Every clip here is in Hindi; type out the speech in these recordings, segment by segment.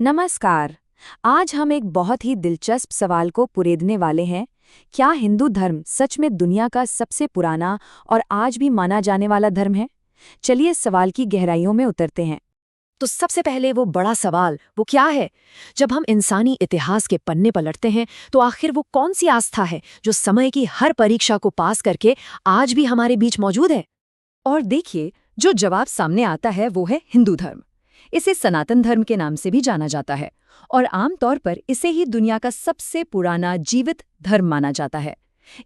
नमस्कार। आज हम एक बहुत ही दिलचस्प सवाल को पुरेदने वाले हैं। क्या हिंदू धर्म सच में दुनिया का सबसे पुराना और आज भी माना जाने वाला धर्म है? चलिए इस सवाल की गहराइयों में उतरते हैं। तो सबसे पहले वो बड़ा सवाल वो क्या है? जब हम इंसानी इतिहास के पन्ने पलटते हैं तो आखिर वो कौन सी आस्था है जो समय की हर परीक्षा को पास करके आज भी हमारे बीच मौजूद है? और देखिए, जो जवाब सामने आता है वो है हिंदू धर्म। इसे सनातन धर्म के नाम से भी जाना जाता है और आमतौर पर इसे ही दुनिया का सबसे पुराना जीवित धर्म माना जाता है।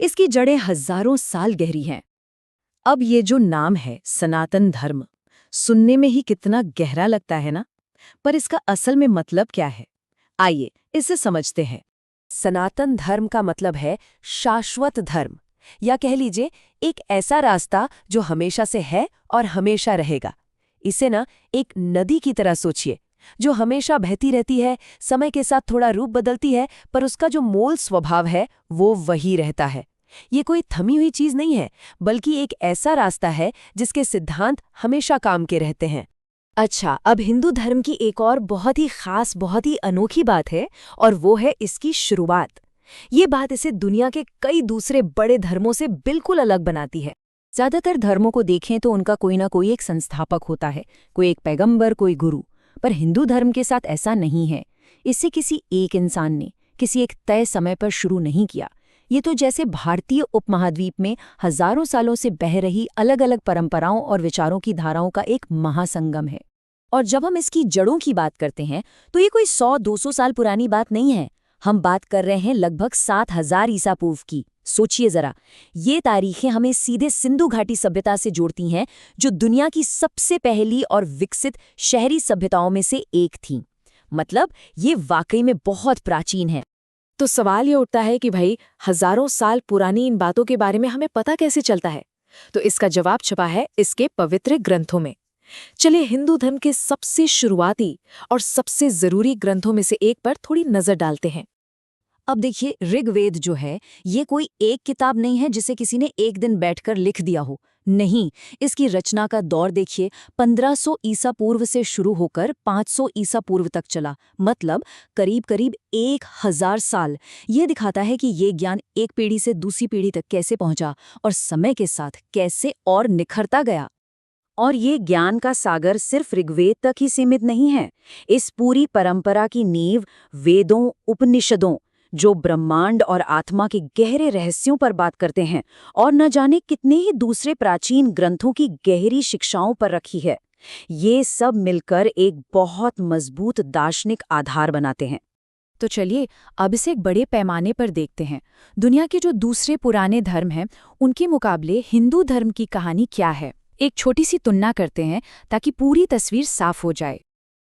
इसकी जड़ें हजारों साल गहरी हैं। अब ये जो नाम है सनातन धर्म, सुनने में ही कितना गहरा लगता है ना? पर इसका असल में मतलब क्या है? आइए इसे समझते हैं। सनातन धर्म का मतलब है शाश्वत धर्म, या कह लीजिए एक ऐसा रास्ता जो हमेशा से है और हमेशा रहेगा। इसे ना एक नदी की तरह सोचिए, जो हमेशा बहती रहती है, समय के साथ थोड़ा रूप बदलती है, पर उसका जो मूल स्वभाव है वो वही रहता है। ये कोई थमी हुई चीज नहीं है, बल्कि एक ऐसा रास्ता है जिसके सिद्धांत हमेशा काम के रहते हैं। अच्छा, अब हिंदू धर्म की एक और बहुत ही खास, बहुत ही अनोखी बात है, और वो है इसकी शुरुआत। ये बात इसे दुनिया के कई दूसरे बड़े धर्मों से बिल्कुल अलग बनाती है। ज्यादातर धर्मों को देखें तो उनका कोई ना कोई एक संस्थापक होता है, कोई एक पैगंबर, कोई गुरु। पर हिंदू धर्म के साथ ऐसा नहीं है। इसे किसी एक इंसान ने किसी एक तय समय पर शुरू नहीं किया। ये तो जैसे भारतीय उपमहाद्वीप में हजारों सालों से बह रही अलग अलग परंपराओं और विचारों की धाराओं का एक महासंगम है। और जब हम इसकी जड़ों की बात करते हैं तो ये कोई 100-200 साल पुरानी बात नहीं है। हम बात कर रहे हैं लगभग 7000 ईसा पूर्व की। सोचिए जरा, ये तारीखें हमें सीधे सिंधु घाटी सभ्यता से जोड़ती हैं, जो दुनिया की सबसे पहली और विकसित शहरी सभ्यताओं में से एक थी। मतलब ये वाकई में बहुत प्राचीन है। तो सवाल ये उठता है कि भाई, हजारों साल पुरानी इन बातों के बारे में हमें पता कैसे चलता है? तो इसका जवाब छुपा है इसके पवित्र ग्रंथों में। चलिए हिंदू धर्म के सबसे शुरुआती और सबसे जरूरी ग्रंथों में से एक पर थोड़ी नजर डालते हैं। अब देखिए, ऋग्वेद जो है ये कोई एक किताब नहीं है जिसे किसी ने एक दिन बैठकर लिख दिया हो। नहीं, इसकी रचना का दौर देखिए, 1500 ईसा पूर्व से शुरू होकर 500 ईसा पूर्व तक चला। मतलब करीब करीब 1000 साल। ये दिखाता है कि ये ज्ञान एक पीढ़ी से दूसरी पीढ़ी तक कैसे पहुंचा और समय के साथ कैसे और निखरता गया। और ये ज्ञान का सागर सिर्फ ऋग्वेद तक ही सीमित नहीं है। इस पूरी परंपरा की नींव वेदों, उपनिषदों, जो ब्रह्मांड और आत्मा के गहरे रहस्यों पर बात करते हैं, और न जाने कितने ही दूसरे प्राचीन ग्रंथों की गहरी शिक्षाओं पर रखी है। ये सब मिलकर एक बहुत मजबूत दार्शनिक आधार बनाते हैं। तो चलिए अब इसे एक बड़े पैमाने पर देखते हैं। दुनिया के जो दूसरे पुराने धर्म हैं, उनके मुकाबले हिंदू धर्म की कहानी क्या है। एक छोटी सी तुलना करते हैं ताकि पूरी तस्वीर साफ हो जाए।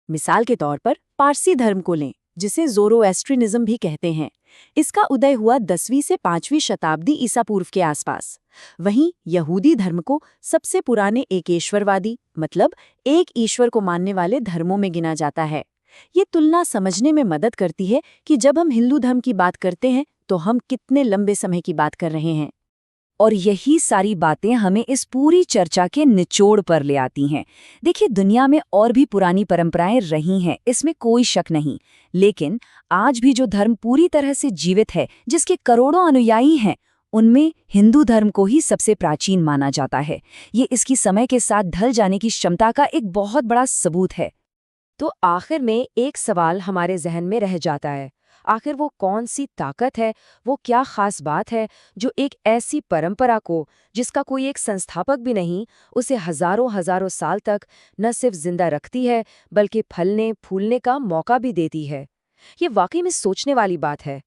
मिसाल के तौर पर पारसी धर्म को लें, जिसे ज़ोरोएस्ट्रिनिज्म भी कहते हैं। इसका उदय हुआ 10वीं से 5वीं शताब्दी ईसा पूर्व के आसपास। वहीं यहूदी धर्म को सबसे पुराने एकेश्वरवादी, मतलब एक ईश्वर को मानने वाले धर्मों में गिना जाता है। ये तुलना समझने में मदद करती है कि जब हम हिंदू धर्म की बात करते हैं तो हम कितने लंबे समय की बात कर रहे हैं। और यही सारी बातें हमें इस पूरी चर्चा के निचोड़ पर ले आती हैं। देखिए, दुनिया में और भी पुरानी परंपराएं रही हैं, इसमें कोई शक नहीं। लेकिन आज भी जो धर्म पूरी तरह से जीवित है, जिसके करोड़ों अनुयायी हैं, उनमें हिंदू धर्म को ही सबसे प्राचीन माना जाता है। ये इसकी समय के साथ ढल जाने की क्षमता का एक बहुत बड़ा सबूत है। तो आखिर में एक सवाल हमारे जहन में रह जाता है। आखिर वो कौन सी ताकत है, वो क्या खास बात है जो एक ऐसी परंपरा को, जिसका कोई एक संस्थापक भी नहीं, उसे हजारों हजारों साल तक न सिर्फ जिंदा रखती है, बल्कि फलने फूलने का मौका भी देती है। ये वाकई में सोचने वाली बात है।